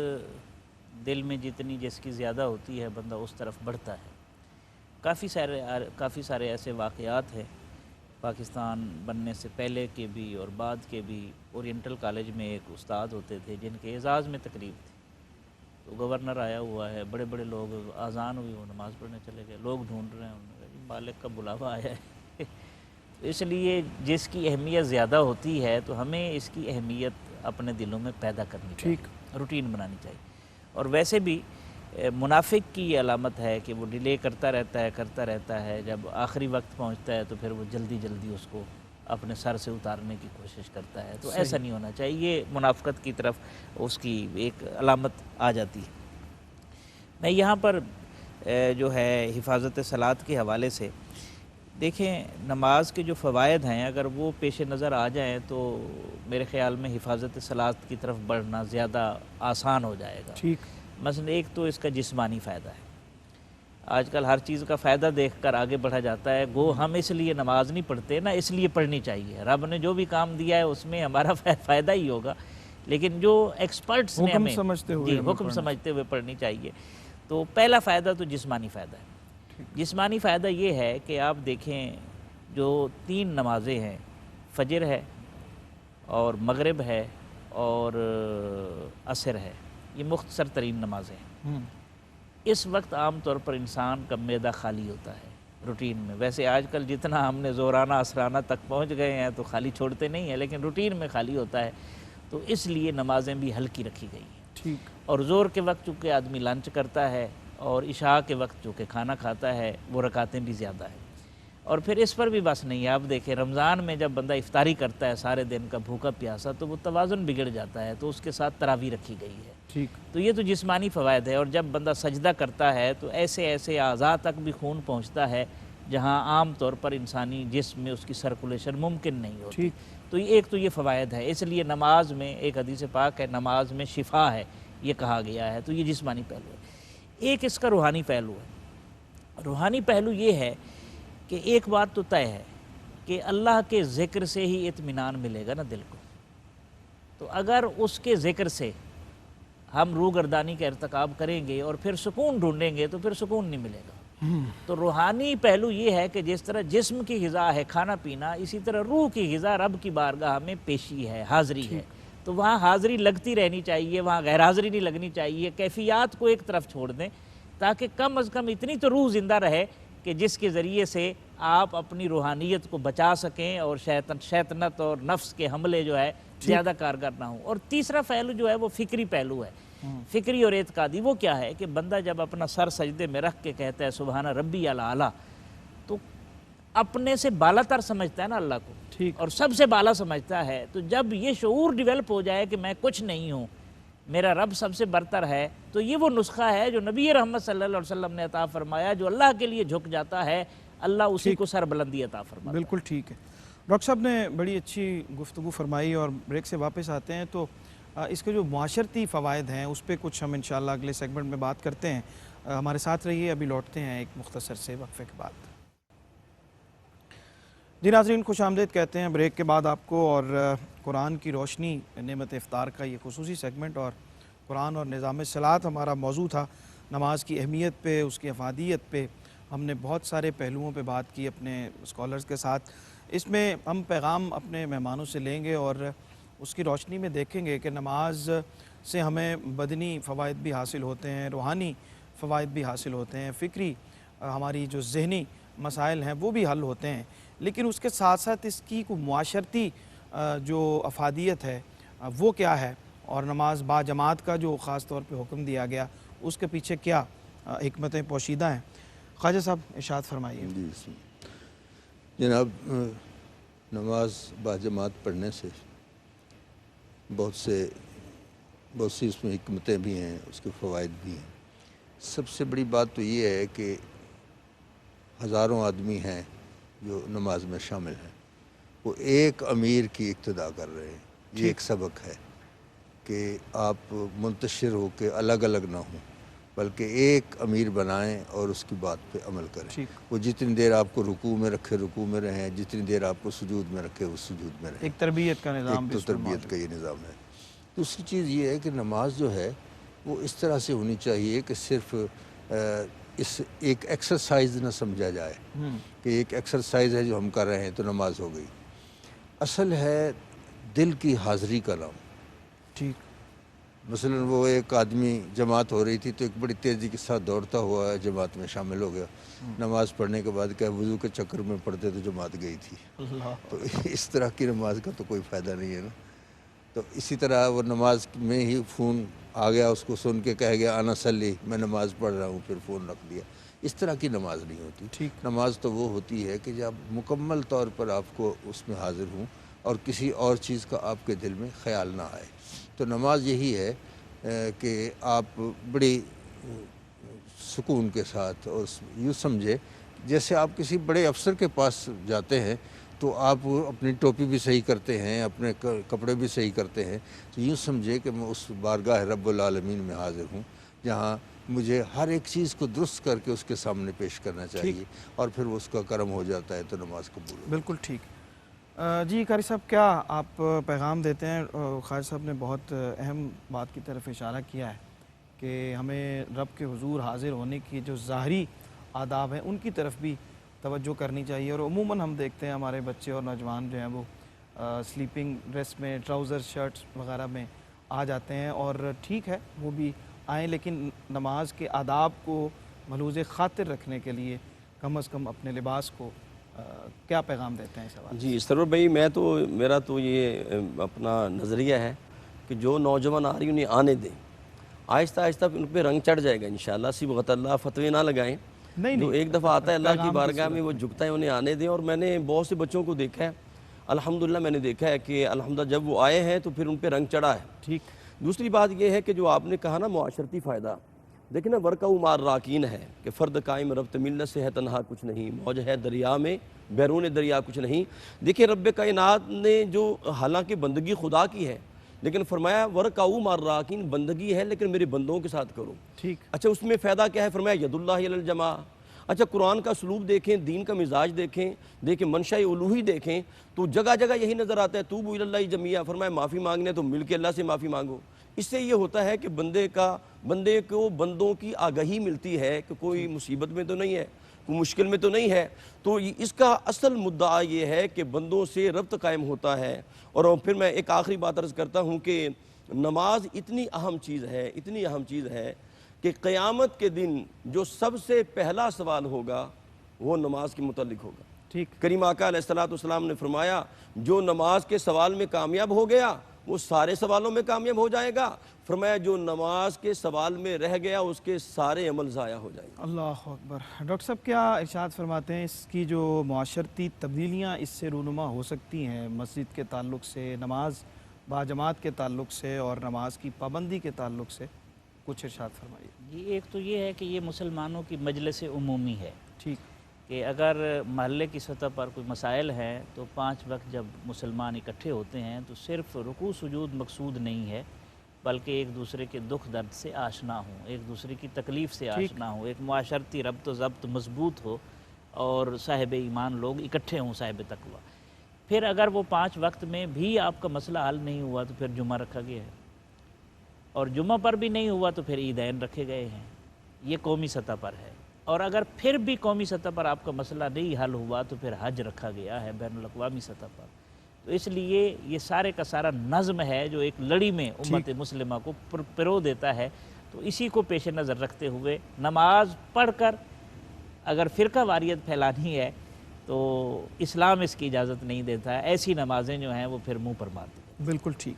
دل میں جتنی جس کی زیادہ ہوتی ہے بندہ اس طرف بڑھتا ہے۔ کافی سارے ایسے واقعات ہیں پاکستان بننے سے پہلے کے بھی اور بعد کے بھی۔ اورینٹل کالج میں ایک استاد ہوتے تھے جن کے اعزاز میں تقریب تھی، تو گورنر آیا ہوا ہے، بڑے بڑے لوگ، اذان ہوئی، وہ نماز پڑھنے چلے گئے، لوگ ڈھونڈ رہے ہیں، انہوں نے کہا جی مالک کا بلاوا آیا ہے۔ اس لیے جس کی اہمیت زیادہ ہوتی ہے تو ہمیں اس کی اہمیت اپنے دلوں میں پیدا کرنی چاہیے، روٹین بنانی چاہیے۔ اور ویسے بھی منافق کی یہ علامت ہے کہ وہ ڈیلے کرتا رہتا ہے، جب آخری وقت پہنچتا ہے تو پھر وہ جلدی اس کو اپنے سر سے اتارنے کی کوشش کرتا ہے، تو ایسا نہیں ہونا چاہیے، یہ منافقت کی طرف اس کی ایک علامت آ جاتی ہے۔ میں یہاں پر جو ہے حفاظت صلات کے حوالے سے دیکھیں، نماز کے جو فوائد ہیں اگر وہ پیش نظر آ جائیں تو میرے خیال میں حفاظت صلات کی طرف بڑھنا زیادہ آسان ہو جائے گا۔ مثلا ایک تو اس کا جسمانی فائدہ ہے، آج کل ہر چیز کا فائدہ دیکھ کر آگے بڑھا جاتا ہے، گو ہم اس لیے نماز نہیں پڑھتے نا، اس لیے پڑھنی چاہیے، رب نے جو بھی کام دیا ہے اس میں ہمارا فائدہ ہی ہوگا، لیکن جو ایکسپرٹس نے ہمیں حکم سمجھتے ہوئے پڑھنی چاہیے۔ تو پہلا فائدہ تو جسمانی فائدہ ہے۔ جسمانی فائدہ یہ ہے کہ آپ دیکھیں جو 3 نمازیں ہیں، فجر ہے اور مغرب ہے اور عصر ہے، یہ مختصر ترین نمازیں ہیں۔ اس وقت عام طور پر انسان کا معدہ خالی ہوتا ہے روٹین میں، ویسے آج کل جتنا ہم نے زورانہ عصرانہ تک پہنچ گئے ہیں تو خالی چھوڑتے نہیں ہیں، لیکن روٹین میں خالی ہوتا ہے، تو اس لیے نمازیں بھی ہلکی رکھی گئی ہیں۔ اور زور کے وقت چونکہ آدمی لنچ کرتا ہے اور عشاء کے وقت چونکہ کھانا کھاتا ہے، وہ رکعتیں بھی زیادہ ہیں۔ اور پھر اس پر بھی بس نہیں ہے، آپ دیکھیں رمضان میں جب بندہ افطاری کرتا ہے سارے دن کا بھوکا پیاسا تو وہ توازن بگڑ جاتا ہے، تو اس کے ساتھ تراویح رکھی گئی ہے۔ تو یہ تو جسمانی فوائد ہے۔ اور جب بندہ سجدہ کرتا ہے تو ایسے اعضاء تک بھی خون پہنچتا ہے جہاں عام طور پر انسانی جسم میں اس کی سرکولیشن ممکن نہیں ہوتی۔ تو ایک تو یہ فوائد ہے، اس لیے نماز میں ایک حدیث پاک ہے نماز میں شفا ہے یہ کہا گیا ہے، تو یہ جسمانی پہلو ہے۔ ایک اس کا روحانی پہلو ہے۔ روحانی پہلو یہ ہے کہ ایک بات تو طے ہے کہ اللہ کے ذکر سے ہی اطمینان ملے گا نا دل کو، تو اگر اس کے ذکر سے ہم روگردانی کا ارتکاب کریں گے اور پھر سکون ڈھونڈیں گے تو پھر سکون نہیں ملے گا۔ تو روحانی پہلو یہ ہے کہ جس طرح جسم کی غذا ہے کھانا پینا، اسی طرح روح کی غذا رب کی بارگاہ میں پیشی ہے، حاضری ہے، تو وہاں حاضری لگتی رہنی چاہیے، وہاں غیر حاضری نہیں لگنی چاہیے۔ کیفیات کو ایک طرف چھوڑ دیں تاکہ کم از کم اتنی تو روح زندہ رہے کہ جس کے ذریعے سے آپ اپنی روحانیت کو بچا سکیں اور شیطنت اور نفس کے حملے جو ہے زیادہ کارگر نہ ہوں۔ اور تیسرا پہلو جو ہے وہ فکری پہلو ہے، فکری اور اعتقادی۔ وہ کیا ہے کہ بندہ جب اپنا سر سجدے میں رکھ کے کہتا ہے سبحان ربی الاعلیٰ، تو اپنے سے بالا تر سمجھتا ہے نا اللہ کو، اور سب سے بالا سمجھتا ہے۔ تو جب یہ شعور ڈیولپ ہو جائے کہ میں کچھ نہیں ہوں، میرا رب سب سے برتر ہے، تو یہ وہ نسخہ ہے جو نبی رحمت صلی اللہ علیہ وسلم نے عطا فرمایا، جو اللہ کے لیے جھک جاتا ہے اللہ اسی کو سر بلندی عطا فرماتا ہے۔ بالکل ٹھیک ہے۔ ڈاکٹر صاحب نے بڑی اچھی گفتگو فرمائی، اور بریک سے واپس آتے ہیں تو اس کے جو معاشرتی فوائد ہیں اس پہ کچھ ہم انشاءاللہ اگلے سیگمنٹ میں بات کرتے ہیں۔ ہمارے ساتھ رہیے، ابھی لوٹتے ہیں ایک مختصر سے وقفے کے بعد۔ جی ناظرین، خوش آمدید کہتے ہیں بریک کے بعد آپ کو، اور قرآن کی روشنی نعمت افطار کا یہ خصوصی سیگمنٹ، اور قرآن اور نظام صلات ہمارا موضوع تھا۔ نماز کی اہمیت پہ، اس کی افادیت پہ ہم نے بہت سارے پہلوؤں پہ بات کی اپنے اسکالرز کے ساتھ۔ اس میں ہم پیغام اپنے مہمانوں سے لیں گے اور اس کی روشنی میں دیکھیں گے کہ نماز سے ہمیں بدنی فوائد بھی حاصل ہوتے ہیں، روحانی فوائد بھی حاصل ہوتے ہیں، فکری ہماری جو ذہنی مسائل ہیں وہ بھی حل ہوتے ہیں، لیکن اس کے ساتھ ساتھ اس کی کوئی معاشرتی جو افادیت ہے وہ کیا ہے، اور نماز با جماعت کا جو خاص طور پہ حکم دیا گیا اس کے پیچھے کیا حکمتیں پوشیدہ ہیں۔ خواجہ صاحب ارشاد فرمائیے۔ جی جناب، نماز با جماعت پڑھنے سے بہت سی اس میں حکمتیں بھی ہیں، اس کے فوائد بھی ہیں۔ سب سے بڑی بات تو یہ ہے کہ ہزاروں آدمی ہیں جو نماز میں شامل ہیں، وہ ایک امیر کی اقتدا کر رہے ہیں۔ یہ ایک سبق ہے کہ آپ منتشر ہو کے الگ الگ نہ ہوں، بلکہ ایک امیر بنائیں اور اس کی بات پہ عمل کریں. وہ جتنی دیر آپ کو رکوع میں رکھے رکوع میں رہیں، جتنی دیر آپ کو سجود میں رکھے اس سجود میں رہیں. ایک تربیت کا نظام ایک بھی تو تربیت کا یہ نظام ہے. دوسری چیز یہ ہے کہ نماز جو ہے وہ اس طرح سے ہونی چاہیے کہ صرف اس ایک ایکسرسائز نہ سمجھا جائے کہ ایک ایکسرسائز ہے جو ہم کر رہے ہیں تو نماز ہو گئی. اصل ہے دل کی حاضری کا نام. ٹھیک. مثلا وہ ایک آدمی جماعت ہو رہی تھی تو ایک بڑی تیزی کے ساتھ دوڑتا ہوا جماعت میں شامل ہو گیا. نماز پڑھنے کے بعد کیا وضو کے چکر میں پڑھتے تو جماعت گئی تھی. تو اس طرح کی نماز کا تو کوئی فائدہ نہیں ہے نا. تو اسی طرح وہ نماز میں ہی فون آ گیا، اس کو سن کے کہہ گیا انا صلی، میں نماز پڑھ رہا ہوں، پھر فون رکھ دیا. اس طرح کی نماز نہیں ہوتی. نماز تو وہ ہوتی ہے کہ جب مکمل طور پر آپ کو اس میں حاضر ہوں اور کسی اور چیز کا آپ کے دل میں خیال نہ آئے. تو نماز یہی ہے کہ آپ بڑی سکون کے ساتھ اور یوں سمجھے جیسے آپ کسی بڑے افسر کے پاس جاتے ہیں تو آپ اپنی ٹوپی بھی صحیح کرتے ہیں، اپنے کپڑے بھی صحیح کرتے ہیں. تو یوں سمجھے کہ میں اس بارگاہ رب العالمین میں حاضر ہوں جہاں مجھے ہر ایک چیز کو درست کر کے اس کے سامنے پیش کرنا چاہیے اور پھر اس کا کرم ہو جاتا ہے تو نماز قبول ہے. بالکل ٹھیک. جی قاری صاحب، کیا آپ پیغام دیتے ہیں؟ خواجہ صاحب نے بہت اہم بات کی طرف اشارہ کیا ہے کہ ہمیں رب کے حضور حاضر ہونے کی جو ظاہری آداب ہیں ان کی طرف بھی توجہ کرنی چاہیے. اور عموماً ہم دیکھتے ہیں ہمارے بچے اور نوجوان جو ہیں وہ سلیپنگ ڈریس میں، ٹراؤزر شرٹس وغیرہ میں آ جاتے ہیں، اور ٹھیک ہے وہ بھی آئیں، لیکن نماز کے آداب کو ملحوظ خاطر رکھنے کے لیے کم از کم اپنے لباس کو کیا پیغام دیتے ہیں اس حوالے؟ جی سرور بھائی، میرا تو یہ اپنا نظریہ ہے کہ جو نوجوان آ رہی انہیں آنے دیں. آہستہ آہستہ ان پہ رنگ چڑھ جائے گا انشاءاللہ. صبغت اللہ فتوے نہ لگائیں. جو ایک دفعہ آتا ہے اللہ کی بارگاہ میں وہ جھکتا ہے، انہیں آنے دیں. اور میں نے بہت سے بچوں کو دیکھا ہے، الحمدللہ میں نے دیکھا ہے کہ الحمدللہ جب وہ آئے ہیں تو پھر ان پہ رنگ چڑھا ہے. ٹھیک. دوسری بات یہ ہے کہ جو آپ نے کہا نا معاشرتی فائدہ، دیکھیں نا ورکعوا مع الراکعین ہے کہ فرد قائم ربط ملت سے ہے تنہا کچھ نہیں، موج ہے دریا میں بیرون دریا کچھ نہیں. دیکھیں رب کائنات نے جو حالانکہ بندگی خدا کی ہے لیکن فرمایا ورکعوا مع الراکعین، بندگی ہے لیکن میرے بندوں کے ساتھ کرو. ٹھیک. اچھا اس میں فائدہ کیا ہے؟ فرمایا ید اللہ علی الجماع. اچھا قرآن کا اسلوب دیکھیں، دین کا مزاج دیکھیں منشاء الوہی دیکھیں تو جگہ جگہ یہی نظر آتا ہے توبوا الی اللہ جمیعا. فرمایا معافی مانگنے تو مل کے اللہ سے معافی مانگو. اس سے یہ ہوتا ہے کہ بندے کو بندوں کی آگہی ملتی ہے کہ کوئی مصیبت میں تو نہیں ہے، کوئی مشکل میں تو نہیں ہے. تو اس کا اصل مدعا یہ ہے کہ بندوں سے ربط قائم ہوتا ہے. اور پھر میں ایک آخری بات عرض کرتا ہوں کہ نماز اتنی اہم چیز ہے کہ قیامت کے دن جو سب سے پہلا سوال ہوگا وہ نماز کے متعلق ہوگا. ٹھیک. کریم آقا علیہ السلام نے فرمایا جو نماز کے سوال میں کامیاب ہو گیا وہ سارے سوالوں میں کامیاب ہو جائے گا. فرمایا جو نماز کے سوال میں رہ گیا اس کے سارے عمل ضائع ہو جائیں گے. اللہ اکبر. ڈاکٹر صاحب کیا ارشاد فرماتے ہیں اس کی جو معاشرتی تبدیلیاں اس سے رونما ہو سکتی ہیں مسجد کے تعلق سے، نماز باجماعت کے تعلق سے اور نماز کی پابندی کے تعلق سے؟ کچھ ارشاد فرمائیے. جی ایک تو یہ ہے کہ یہ مسلمانوں کی مجلس عمومی ہے. ٹھیک. کہ اگر محلے کی سطح پر کوئی مسائل ہیں تو 5 وقت جب مسلمان اکٹھے ہوتے ہیں تو صرف رکوع سجود مقصود نہیں ہے بلکہ ایک دوسرے کے دکھ درد سے آشنا ہوں، ایک دوسرے کی تکلیف سے آشنا ہوں، ایک معاشرتی ربط و ضبط مضبوط ہو اور صاحب ایمان لوگ اکٹھے ہوں صاحب تقویٰ. پھر اگر وہ 5 وقت میں بھی آپ کا مسئلہ حل نہیں ہوا تو پھر جمعہ رکھا گیا ہے، اور جمعہ پر بھی نہیں ہوا تو پھر عیدین رکھے گئے ہیں. یہ قومی سطح پر ہے. اور اگر پھر بھی قومی سطح پر آپ کا مسئلہ نہیں حل ہوا تو پھر حج رکھا گیا ہے بین الاقوامی سطح پر. تو اس لیے یہ سارے کا سارا نظم ہے جو ایک لڑی میں امت مسلمہ کو پرو دیتا ہے. تو اسی کو پیش نظر رکھتے ہوئے نماز پڑھ کر اگر فرقہ واریت پھیلانی ہے تو اسلام اس کی اجازت نہیں دیتا ہے. ایسی نمازیں جو ہیں وہ پھر منہ پر مار دی. بالکل ٹھیک.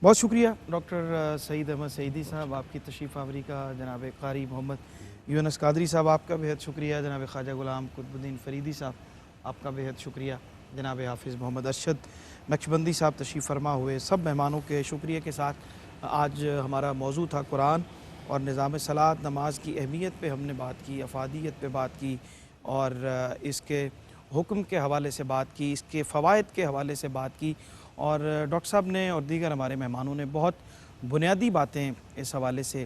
بہت شکریہ ڈاکٹر سعید احمد سعیدی صاحب آپ کی تشریف آوری کا. جناب قاری محمد یونس قادری صاحب آپ کا بہت شکریہ. جناب خواجہ غلام قطب الدین فریدی صاحب آپ کا بہت شکریہ. جناب حافظ محمد ارشد نقشبندی صاحب تشریف فرما ہوئے. سب مہمانوں کے شکریہ کے ساتھ آج ہمارا موضوع تھا قرآن اور نظام صلاۃ. نماز کی اہمیت پہ ہم نے بات کی، افادیت پہ بات کی اور اس کے حکم کے حوالے سے بات کی، اس کے فوائد کے حوالے سے بات کی. اور ڈاکٹر صاحب نے اور دیگر ہمارے مہمانوں نے بہت بنیادی باتیں اس حوالے سے